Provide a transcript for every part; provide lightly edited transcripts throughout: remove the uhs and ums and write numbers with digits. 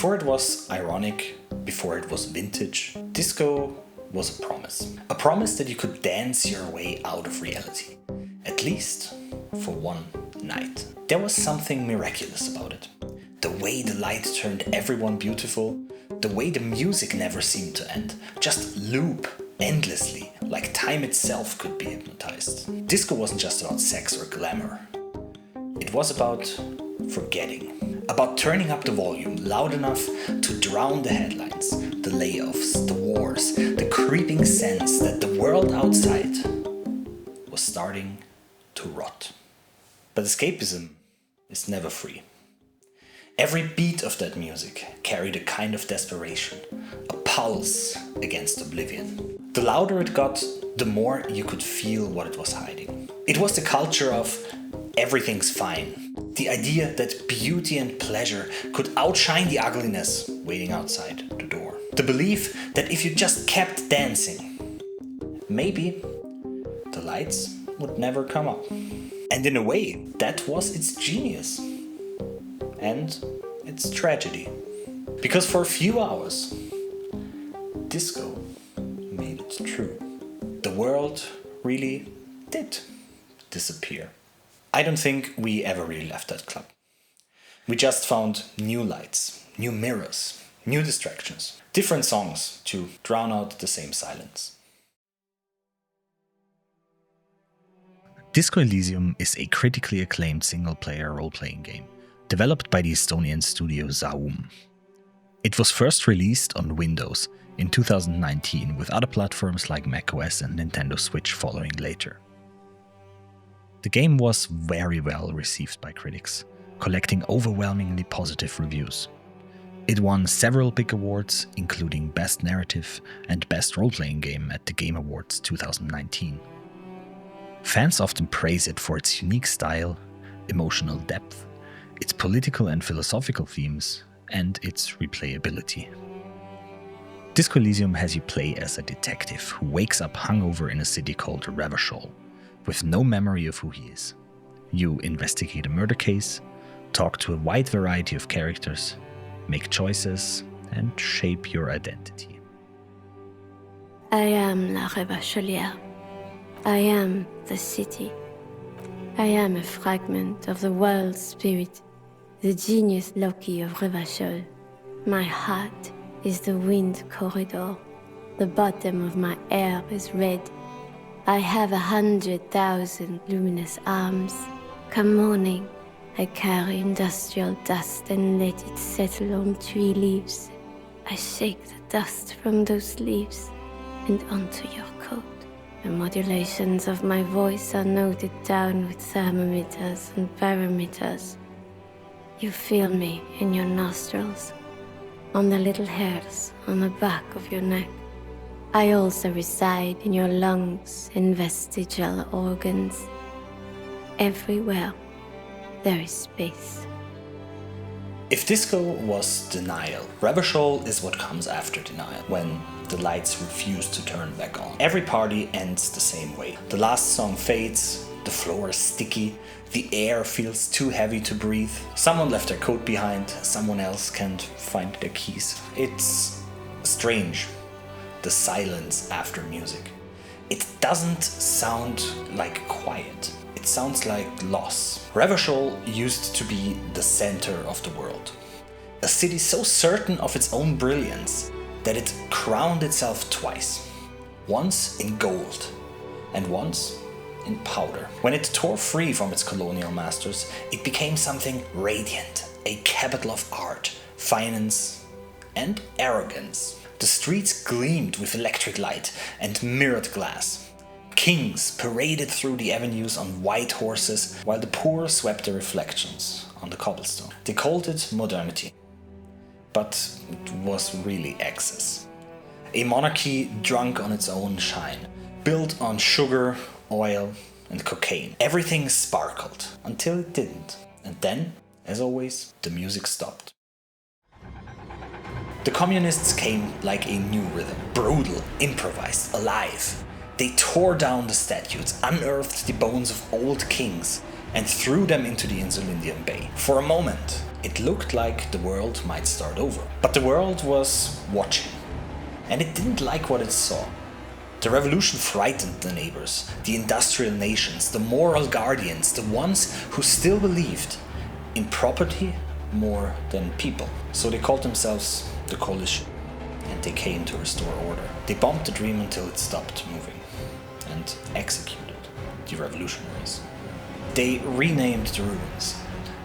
Before it was ironic, before it was vintage, disco was a promise. A promise that you could dance your way out of reality. At least for one night. There was something miraculous about it. The way the light turned everyone beautiful, the way the music never seemed to end, just loop endlessly, like time itself could be hypnotized. Disco wasn't just about sex or glamour. It was about forgetting. About turning up the volume loud enough to drown the headlines, the layoffs, the wars, the creeping sense that the world outside was starting to rot. But escapism is never free. Every beat of that music carried a kind of desperation, a pulse against oblivion. The louder it got, the more you could feel what it was hiding. It was the culture of everything's fine. The idea that beauty and pleasure could outshine the ugliness waiting outside the door. The belief that if you just kept dancing, maybe the lights would never come up. And in a way, that was its genius. And its tragedy. Because for a few hours, disco made it true. The world really did disappear. I don't think we ever really left that club. We just found new lights, new mirrors, new distractions, different songs to drown out the same silence. Disco Elysium is a critically acclaimed single-player role-playing game, developed by the Estonian studio Zaum. It was first released on Windows in 2019, with other platforms like macOS and Nintendo Switch following later. The game was very well received by critics, collecting overwhelmingly positive reviews. It won several big awards, including Best Narrative and Best Role-Playing Game at the Game Awards 2019. Fans often praise it for its unique style, emotional depth, its political and philosophical themes, and its replayability. Disco Elysium has you play as a detective who wakes up hungover in a city called Revachol, with no memory of who he is. You investigate a murder case, talk to a wide variety of characters, make choices, and shape your identity. I am la Revacholière. I am the city. I am a fragment of the world's spirit, the genius Loki of Revachol. My heart is the wind corridor. The bottom of my air is red. I have 100,000 luminous arms. Come morning, I carry industrial dust and let it settle on tree leaves. I shake the dust from those leaves and onto your coat. The modulations of my voice are noted down with thermometers and barometers. You feel me in your nostrils, on the little hairs on the back of your neck. I also reside in your lungs and vestigial organs. Everywhere there is space. If disco was denial, Revachol is what comes after denial, when the lights refuse to turn back on. Every party ends the same way. The last song fades, the floor is sticky, the air feels too heavy to breathe. Someone left their coat behind, someone else can't find their keys. It's strange, the silence after music. It doesn't sound like quiet. It sounds like loss. Revachol used to be the center of the world. A city so certain of its own brilliance that it crowned itself twice. Once in gold and once in powder. When it tore free from its colonial masters, it became something radiant, a capital of art, finance, and arrogance. The streets gleamed with electric light and mirrored glass. Kings paraded through the avenues on white horses, while the poor swept their reflections on the cobblestone. They called it modernity, but it was really excess. A monarchy drunk on its own shine, built on sugar, oil, and cocaine. Everything sparkled until it didn't. And then, as always, the music stopped. The communists came like a new rhythm, brutal, improvised, alive. They tore down the statues, unearthed the bones of old kings, and threw them into the Insulindian Bay. For a moment, It looked like the world might start over. But the world was watching, and it didn't like what it saw. The revolution frightened the neighbors, the industrial nations, the moral guardians, the ones who still believed in property more than people. So they called themselves the Coalition, and they came to restore order. They bombed the dream until it stopped moving, and executed the revolutionaries. They renamed the ruins,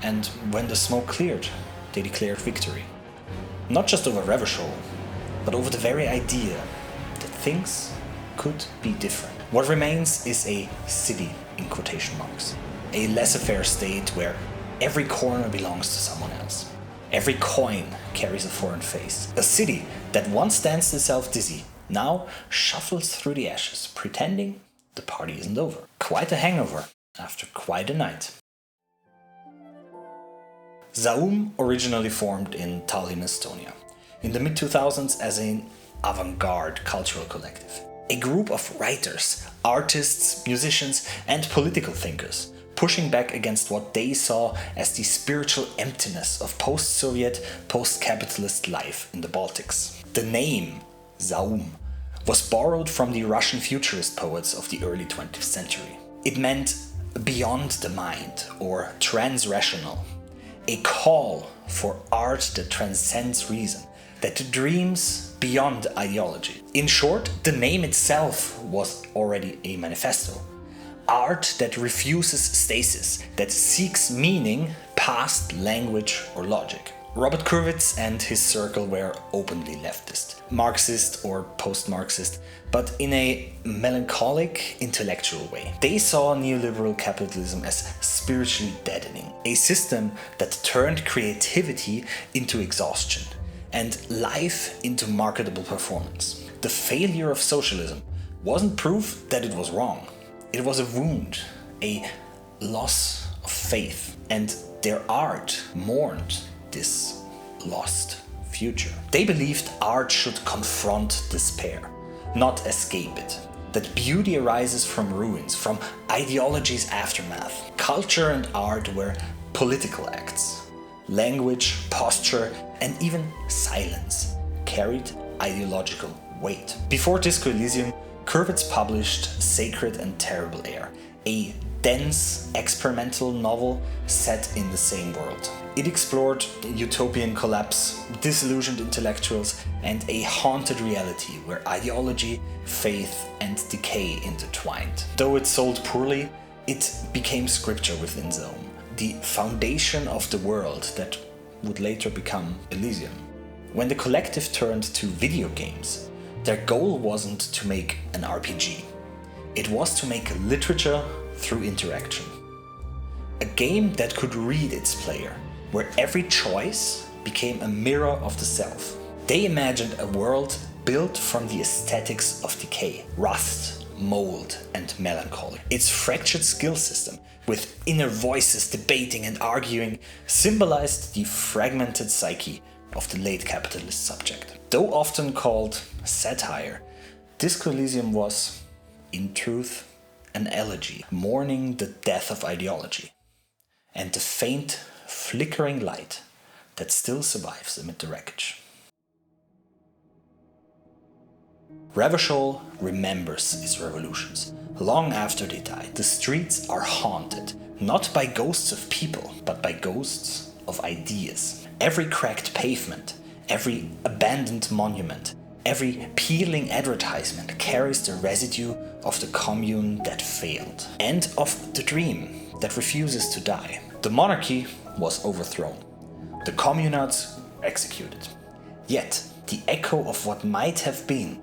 and when the smoke cleared, they declared victory. Not just over Revachol, but over the very idea that things could be different. What remains is a city, in quotation marks. A laissez-faire state where every corner belongs to someone else. Every coin carries a foreign face. A city that once danced itself dizzy, now shuffles through the ashes, pretending the party isn't over. Quite a hangover after quite a night. Zaum originally formed in Tallinn, Estonia, in the mid-2000s as an avant-garde cultural collective. A group of writers, artists, musicians, and political thinkers pushing back against what they saw as the spiritual emptiness of post-Soviet, post-capitalist life in the Baltics. The name Zaum was borrowed from the Russian futurist poets of the early 20th century. It meant beyond the mind or transrational, a call for art that transcends reason, that dreams beyond ideology. In short, the name itself was already a manifesto. Art that refuses stasis, that seeks meaning past language or logic. Robert Kurwitz and his circle were openly leftist, Marxist or post-Marxist, but in a melancholic, intellectual way. They saw neoliberal capitalism as spiritually deadening, a system that turned creativity into exhaustion and life into marketable performance. The failure of socialism wasn't proof that it was wrong. It was a wound, a loss of faith, and their art mourned this lost future. They believed art should confront despair, not escape it. That beauty arises from ruins, from ideology's aftermath. Culture and art were political acts. Language, posture, and even silence carried ideological weight. Before Disco Elysium, Kurwitz published Sacred and Terrible Air, a dense experimental novel set in the same world. It explored utopian collapse, disillusioned intellectuals, and a haunted reality where ideology, faith, and decay intertwined. Though it sold poorly, it became scripture within Zaum, the foundation of the world that would later become Elysium. When the collective turned to video games, their goal wasn't to make an RPG. It was to make literature through interaction. A game that could read its player, where every choice became a mirror of the self. They imagined a world built from the aesthetics of decay, rust, mold, and melancholy. Its fractured skill system, with inner voices debating and arguing, symbolized the fragmented psyche of the late capitalist subject. Though often called satire, Disco Elysium was, in truth, an elegy, mourning the death of ideology and the faint, flickering light that still survives amid the wreckage. Revachol remembers its revolutions. Long after they died, the streets are haunted, not by ghosts of people, but by ghosts of ideas. Every cracked pavement, every abandoned monument, every peeling advertisement carries the residue of the commune that failed, and of the dream that refuses to die. The monarchy was overthrown. The communards executed. Yet, the echo of what might have been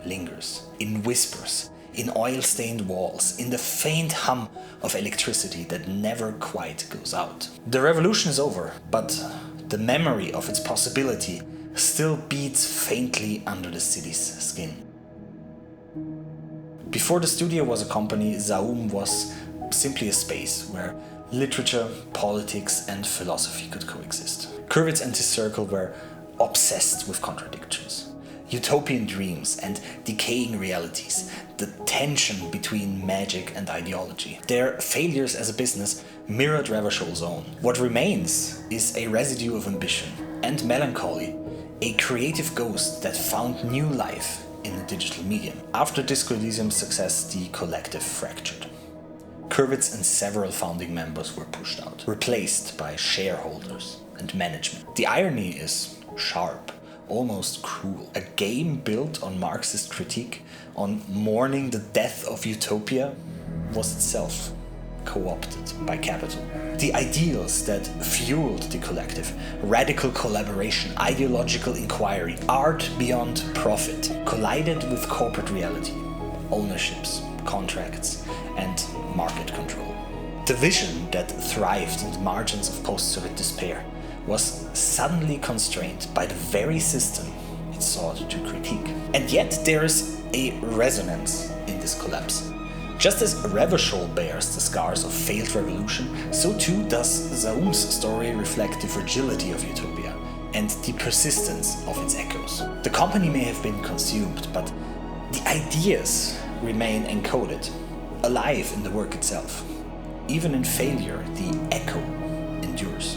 lingers, in whispers, in oil-stained walls, in the faint hum of electricity that never quite goes out. The revolution is over, but the memory of its possibility still beats faintly under the city's skin. Before the studio was a company, Zaum was simply a space where literature, politics, and philosophy could coexist. Kurwitz and his circle were obsessed with contradictions. Utopian dreams and decaying realities, the tension between magic and ideology. Their failures as a business mirrored Revachol's own. What remains is a residue of ambition and melancholy, a creative ghost that found new life in the digital medium. After Disco Elysium's success, the collective fractured. Kurwitz and several founding members were pushed out, replaced by shareholders and management. The irony is sharp, almost cruel. A game built on Marxist critique, on mourning the death of utopia, was itself co-opted by capital. The ideals that fueled the collective, radical collaboration, ideological inquiry, art beyond profit, collided with corporate reality, ownerships, contracts, and market control. The vision that thrived in the margins of post-Soviet despair was suddenly constrained by the very system it sought to critique. And yet there is a resonance in this collapse. Just as Revachol bears the scars of failed revolution, so too does Zaum's story reflect the fragility of utopia and the persistence of its echoes. The company may have been consumed, but the ideas remain encoded, alive in the work itself. Even in failure, the echo endures.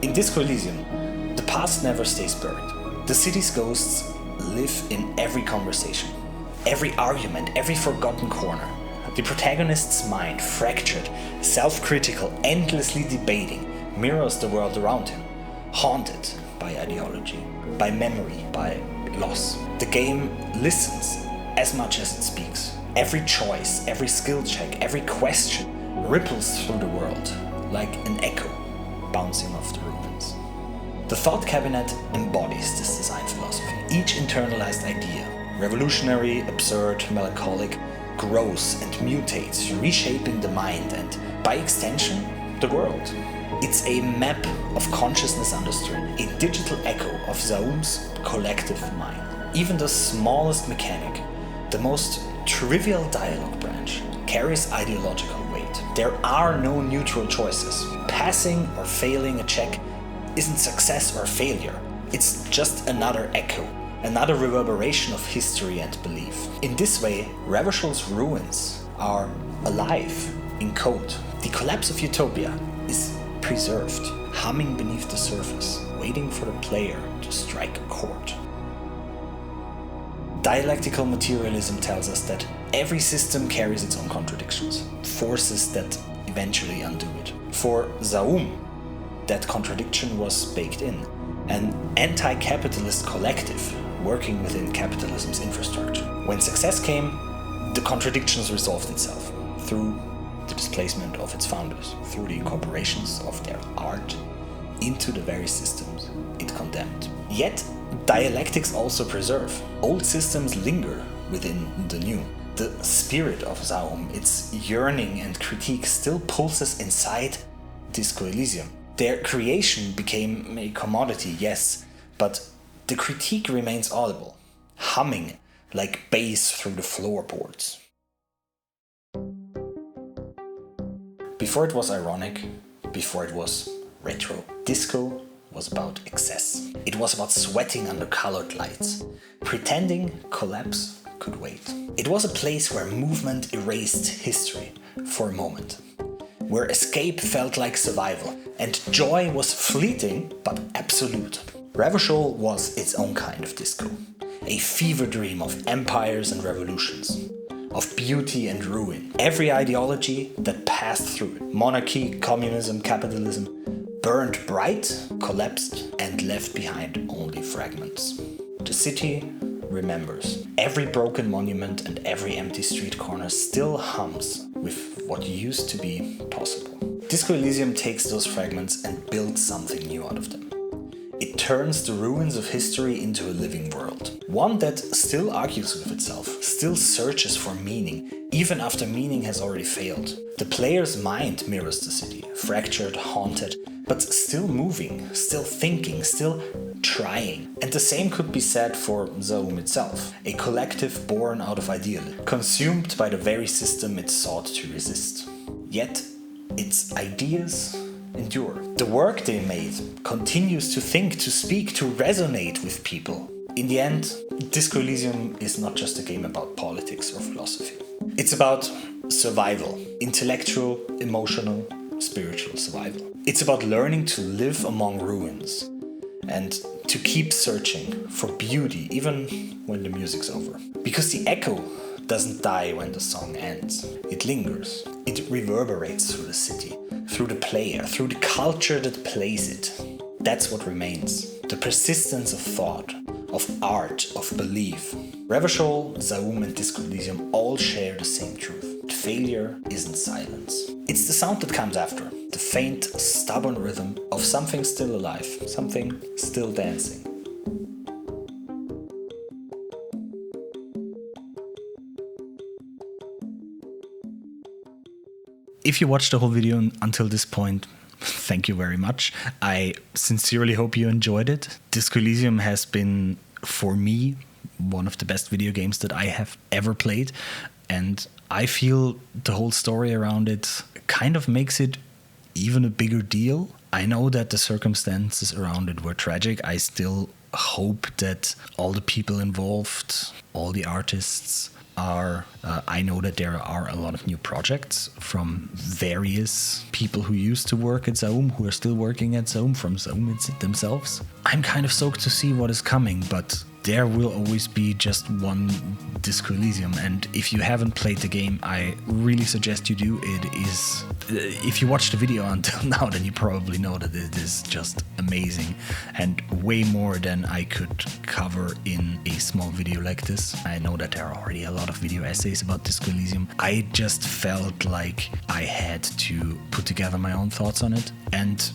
In Disco Elysium, the past never stays buried. The city's ghosts live in every conversation, every argument, every forgotten corner. The protagonist's mind, fractured, self-critical, endlessly debating, mirrors the world around him, haunted by ideology, by memory, by loss. The game listens as much as it speaks. Every choice, every skill check, every question ripples through the world like an echo bouncing off the ruins. The Thought Cabinet embodies this design philosophy. Each internalized idea, revolutionary, absurd, melancholic, grows and mutates, reshaping the mind and, by extension, the world. It's a map of consciousness understood, a digital echo of Zaum's collective mind. Even the smallest mechanic, the most trivial dialogue branch, carries ideological weight. There are no neutral choices. Passing or failing a check isn't success or failure. It's just another echo, another reverberation of history and belief. In this way, Revachol's ruins are alive in code. The collapse of utopia is preserved, humming beneath the surface, waiting for the player to strike a chord. Dialectical materialism tells us that every system carries its own contradictions, forces that eventually undo it. For Zaum, that contradiction was baked in, an anti-capitalist collective working within capitalism's infrastructure. When success came, the contradictions resolved itself through the displacement of its founders, through the incorporations of their art into the very systems it condemned. Yet, dialectics also preserve. Old systems linger within the new. The spirit of Zaum, its yearning and critique, still pulses inside Disco Elysium. Their creation became a commodity, yes, but the critique remains audible, humming like bass through the floorboards. Before it was ironic, before it was retro, disco was about excess. It was about sweating under colored lights, pretending collapse could wait. It was a place where movement erased history for a moment, where escape felt like survival, and joy was fleeting but absolute. Revachol was its own kind of disco, a fever dream of empires and revolutions, of beauty and ruin. Every ideology that passed through it, monarchy, communism, capitalism, burned bright, collapsed, and left behind only fragments. The city remembers. Every broken monument and every empty street corner still hums with what used to be possible. Disco Elysium takes those fragments and builds something new out of them. It turns the ruins of history into a living world. One that still argues with itself, still searches for meaning, even after meaning has already failed. The player's mind mirrors the city, fractured, haunted, but still moving, still thinking, still trying. And the same could be said for Zaum itself, a collective born out of idealism, consumed by the very system it sought to resist. Yet, its ideas endure. The work they made continues to think, to speak, to resonate with people. In the end, Disco Elysium is not just a game about politics or philosophy. It's about survival. Intellectual, emotional, spiritual survival. It's about learning to live among ruins and to keep searching for beauty even when the music's over. Because the echo doesn't die when the song ends. It lingers. It reverberates through the city, through the player, through the culture that plays it. That's what remains. The persistence of thought, of art, of belief. Revachol, Zaum and Disco Elysium all share the same truth. Failure isn't silence. It's the sound that comes after. The faint, stubborn rhythm of something still alive, something still dancing. If you watched the whole video until this point, thank you very much. I sincerely hope you enjoyed it. Disco Elysium has been, for me, one of the best video games that I have ever played. And I feel the whole story around it kind of makes it even a bigger deal. I know that the circumstances around it were tragic. I still hope that all the people involved, all the artists are, I know that there are a lot of new projects from various people who used to work at Zaum, who are still working at Zaum, from Zaum themselves. I'm kind of stoked to see what is coming, but there will always be just one Disco Elysium, and if you haven't played the game, I really suggest you do. It is, if you watched the video until now, then you probably know that it is just amazing and way more than I could cover in a small video like this. I know that there are already a lot of video essays about Disco Elysium. I just felt like I had to put together my own thoughts on it, and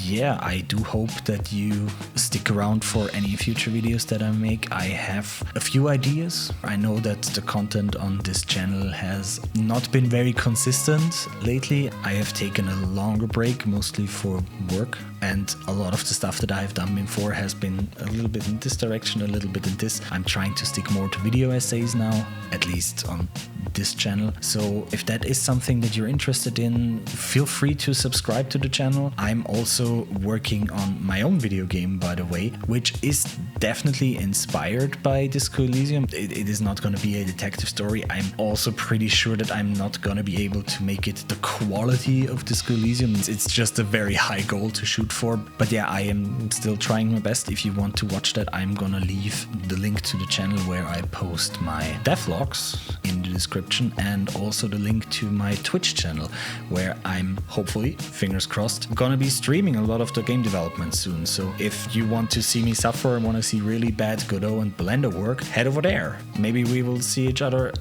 yeah, I do hope that you stick around for any future videos that I make. I have a few ideas. I know that the content on this channel has not been very consistent lately. I have taken a longer break, mostly for work, and a lot of the stuff that I've done before has been a little bit in this direction, a little bit in this. I'm trying to stick more to video essays now, at least on this channel. So if that is something that you're interested in, feel free to subscribe to the channel. I'm also working on my own video game, by the way, which is definitely inspired by Disco Elysium. It is not going to be a detective story. I'm also pretty sure that I'm not going to be able to make it the quality of Disco Elysium. It's just a very high goal to shoot for. But yeah, I am still trying my best. If you want to watch that, I'm going to leave the link to the channel where I post my devlogs in the description, and also the link to my Twitch channel where I'm hopefully, fingers crossed, gonna be streaming a lot of the game development soon. So if you want to see me suffer and want to see really bad Godot and Blender work, head over there. Maybe we will see each other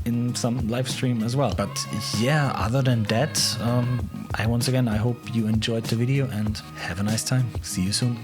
in some live stream as well. But yeah, other than that, I hope you enjoyed the video and have a nice time. See you soon.